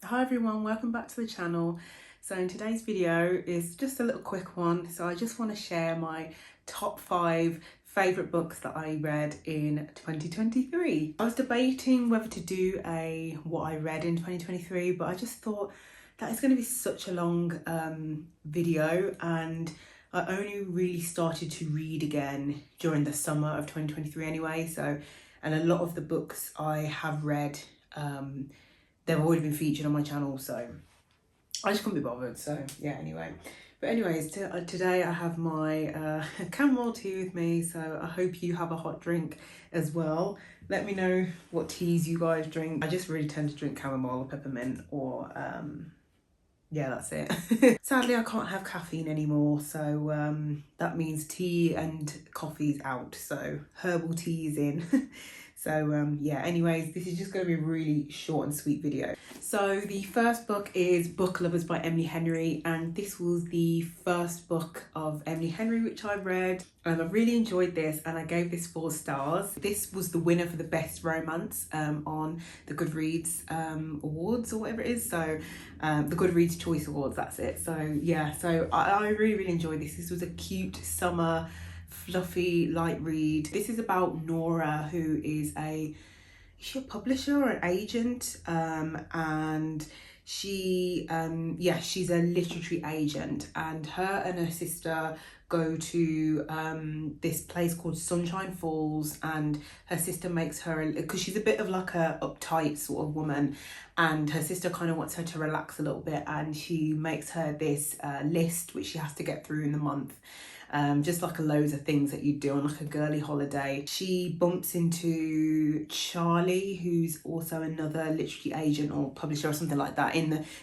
Hi everyone, welcome back to the channel. So in today's video is just a little quick one. So I just want to share my top 5 favourite books that I read in 2023. I was debating whether to do a what I read in 2023, but I just thought that it's going to be such a long video, and I only really started to read again during the summer of 2023 anyway. So, and a lot of the books I have read, they've already been featured on my channel, so I just couldn't be bothered. So yeah, anyway. But anyways, today I have my chamomile tea with me, so I hope you have a hot drink as well. Let me know what teas you guys drink. I just really tend to drink chamomile or peppermint, or yeah, that's it. Sadly, I can't have caffeine anymore, so that means tea and coffee's out, so herbal tea is in. So yeah, anyways, this is just going to be a really short and sweet video. So the first book is Book Lovers by Emily Henry, and this was the first book of Emily Henry which I read, and I really enjoyed this, and I gave this 4 stars. This was the winner for the best romance on the Goodreads awards, or whatever it is. So the Goodreads Choice Awards, that's it. So yeah, so I really enjoyed this. This was a cute summer fluffy light read. This is about Nora, who is is she a publisher or an agent, and she she's a literary agent, and her and her sister go to this place called Sunshine Falls, and her sister makes her, because she's a bit of like a uptight sort of woman, and her sister kind of wants her to relax a little bit, and she makes her this list which she has to get through in the month. Just like a loads of things that you do on like a girly holiday. She bumps into Charlie, who's also another literary agent or publisher or something like that.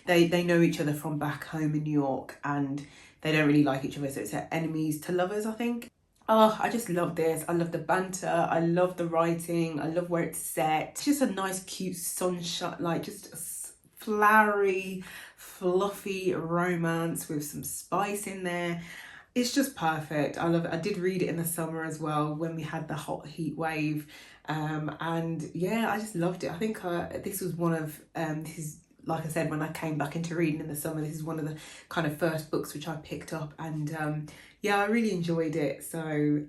They know each other from back home in New York, and they don't really like each other, so it's enemies to lovers, I think. Oh, I just love this. I love the banter, I love the writing, I love where it's set. It's just a nice cute sunshine, like just a flowery, fluffy romance with some spice in there. It's just perfect. I love it. I did read it in the summer as well when we had the hot heat wave, and yeah, I just loved it. I think this was one of this is, like I said, when I came back into reading in the summer, this is one of the kind of first books which I picked up, and yeah, I really enjoyed it. So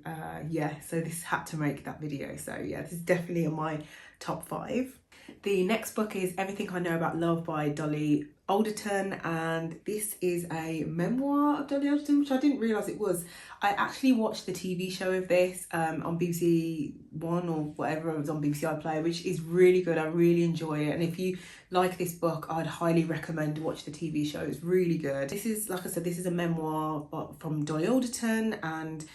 yeah, so this had to make that video. So yeah, this is definitely in my top 5. The next book is Everything I Know About Love by Dolly Alderton, and this is a memoir of Dolly Alderton, which I didn't realise it was. I actually watched the TV show of this on BBC One or whatever, it was on BBC iPlayer, which is really good. I really enjoy it, and if you like this book, I'd highly recommend watch the TV show. It's really good. This is, like I said, this is a memoir from Dolly Alderton, and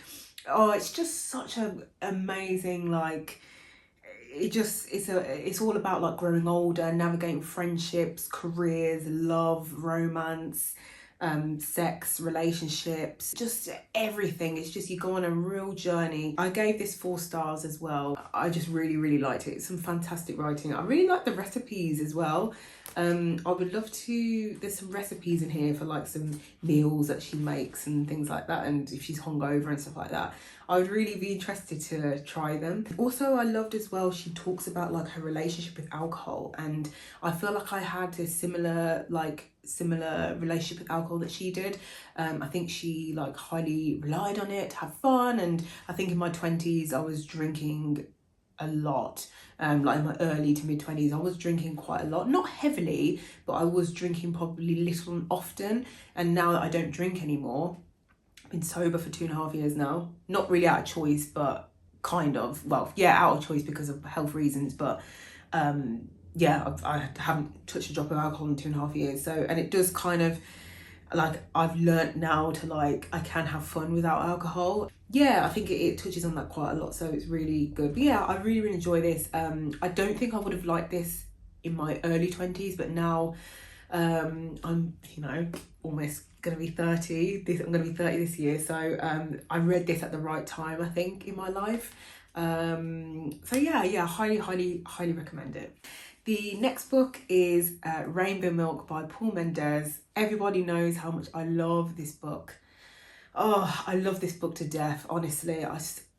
oh, it's just such an amazing, like, it's all about like growing older, navigating friendships, careers, love, romance, sex, relationships, just everything. It's just, you go on a real journey. I gave this 4 stars as well. I just really liked it. It's some fantastic writing. I really like the recipes as well. I would love to, there's some recipes in here for like some meals that she makes and things like that, and if she's hungover and stuff like that, I would really be interested to try them. Also, I loved as well, she talks about like her relationship with alcohol, and I feel like I had a similar relationship with alcohol that she did. I think she like highly relied on it to have fun, and I think in my 20s I was drinking a lot. Like in my early to mid 20s, I was drinking quite a lot, not heavily, but I was drinking probably little and often. And now that I don't drink anymore, I've been sober for 2.5 years now, not really out of choice, but kind of, well, yeah, out of choice because of health reasons, but yeah, I haven't touched a drop of alcohol in 2.5 years. So, and it does kind of, like, I've learnt now to, like, I can have fun without alcohol. Yeah, I think it touches on that quite a lot, so it's really good. But yeah, I really enjoy this. I don't think I would have liked this in my early 20s, but now I'm, you know, almost gonna be 30. I'm gonna be 30 this year, so I read this at the right time, I think, in my life. So yeah, highly recommend it. The next book is Rainbow Milk by Paul Mendes. Everybody knows how much I love this book. Oh, I love this book to death, honestly.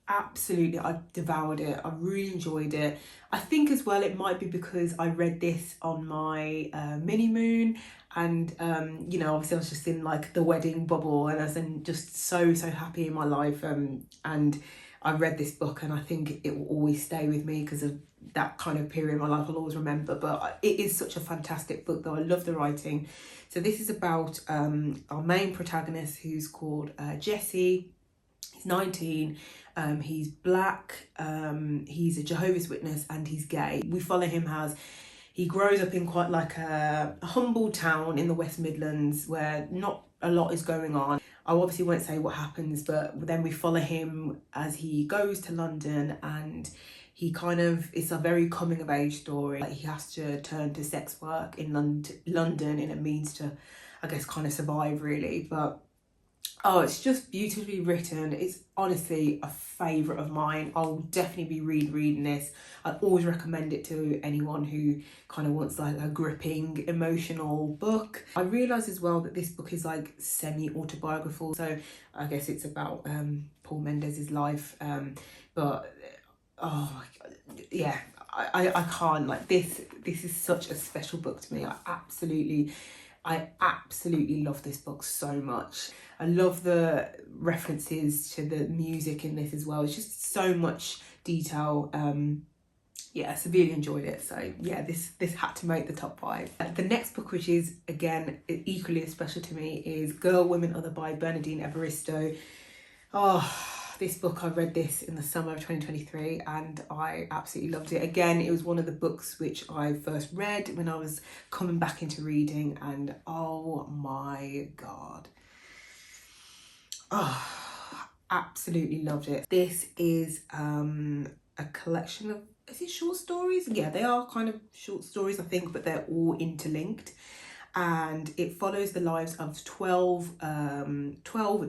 Absolutely, I devoured it. I really enjoyed it. I think as well it might be because I read this on my mini moon, and you know, obviously I was just in like the wedding bubble, and I was in just so happy in my life, and I read this book, and I think it will always stay with me because of that kind of period in my life. I'll always remember. But it is such a fantastic book, though. I love the writing. So this is about our main protagonist, who's called Jesse. He's 19. He's black, he's a Jehovah's Witness, and he's gay. We follow him as he grows up in quite like a humble town in the West Midlands where not a lot is going on. I obviously won't say what happens, but then we follow him as he goes to London, and he kind of, it's a very coming of age story. Like, he has to turn to sex work in London in a means to, I guess, kind of survive really. But oh, it's just beautifully written. It's honestly a favourite of mine. I'll definitely be reading this. I always recommend it to anyone who kind of wants like a gripping, emotional book. I realise as well that this book is like semi-autobiographical. So I guess it's about Paul Mendes's life. But oh my God, yeah, I can't, like, this is such a special book to me. I absolutely love this book so much. I love the references to the music in this as well. It's just so much detail. Yeah, severely enjoyed it. So yeah, this had to make the top 5. The next book, which is again equally as special to me, is Girl, Women, Other by Bernardine Evaristo. Oh, this book, I read this in the summer of 2023 and I absolutely loved it. Again, it was one of the books which I first read when I was coming back into reading, and oh my God. Oh, absolutely loved it. This is a collection of, is it short stories? Yeah, they are kind of short stories, I think, but they're all interlinked. And it follows the lives of 12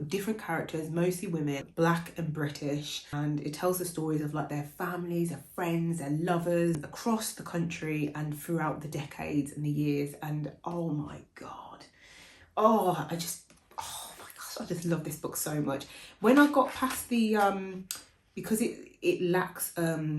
different characters, mostly women, black and British, and it tells the stories of like their families, their friends, their lovers across the country and throughout the decades and the years. And oh my God, oh my gosh, I just love this book so much. When I got past the because it lacks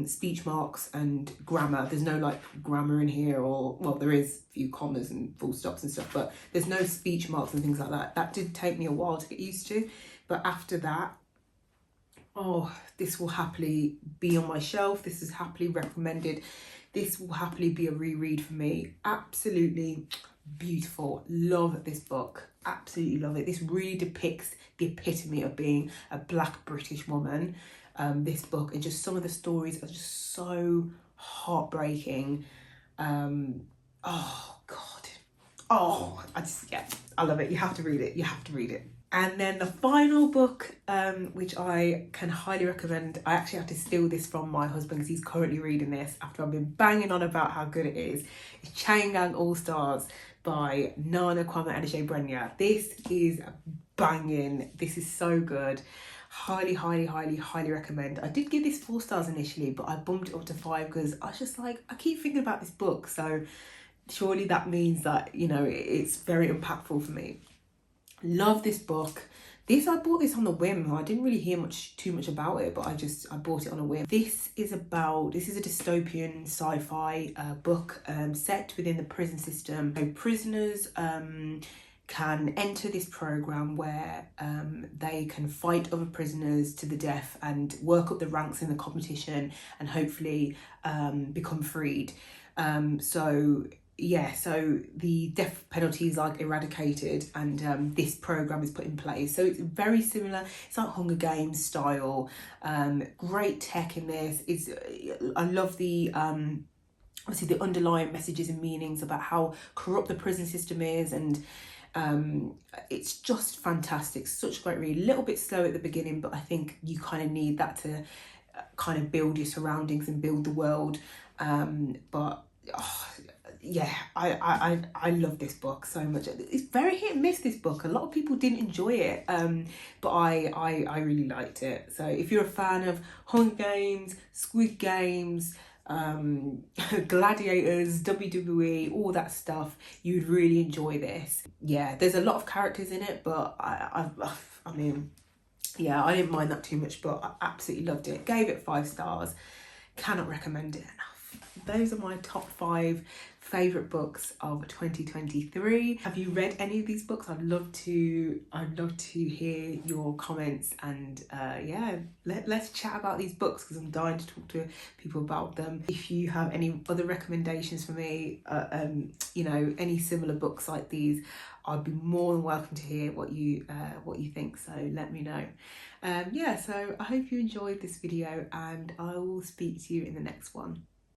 speech marks and grammar. There's no like grammar in here, or well, there is a few commas and full stops and stuff, but there's no speech marks and things like that. That did take me a while to get used to, but after that, oh, this will happily be on my shelf. This is happily recommended. This will happily be a reread for me. Absolutely beautiful. Love this book. Absolutely love it. This really depicts the epitome of being a black British woman. This book, and just some of the stories are just so heartbreaking. Oh God. Oh, I love it. You have to read it. You have to read it. And then the final book, which I can highly recommend, I actually have to steal this from my husband because he's currently reading this after I've been banging on about how good it is. It's Chain Gang All Stars by Nana Kwame Adesanya. This is banging. This is so good. Highly recommend. I did give this 4 stars initially, but I bumped it up to 5 because I was just like, I keep thinking about this book, so surely that means that, you know, it's very impactful for me. Love this book. I bought this on a whim. I didn't really hear too much about it, but I bought it on a whim. This is a dystopian sci-fi book set within the prison system. So prisoners can enter this program where they can fight other prisoners to the death and work up the ranks in the competition and hopefully become freed. So the death penalty is like eradicated, and this program is put in place. So it's very similar. It's like Hunger Games style. Great tech in this. I love the obviously the underlying messages and meanings about how corrupt the prison system is, and it's just fantastic. Such a great read. A little bit slow at the beginning, but I think you kind of need that to kind of build your surroundings and build the world. Yeah, I love this book so much. It's very hit and miss, this book. A lot of people didn't enjoy it, but I really liked it. So if you're a fan of Hunger Games, Squid Games, Gladiators, WWE, all that stuff, you'd really enjoy this. Yeah, there's a lot of characters in it, but I mean, yeah, I didn't mind that too much, but I absolutely loved it. Gave it 5 stars. Cannot recommend it enough. Those are my top 5 favourite books of 2023. Have you read any of these books? I'd love to hear your comments, and yeah, let's chat about these books because I'm dying to talk to people about them. If you have any other recommendations for me, you know, any similar books like these, I'd be more than welcome to hear what you think, so let me know. Yeah, so I hope you enjoyed this video, and I will speak to you in the next one.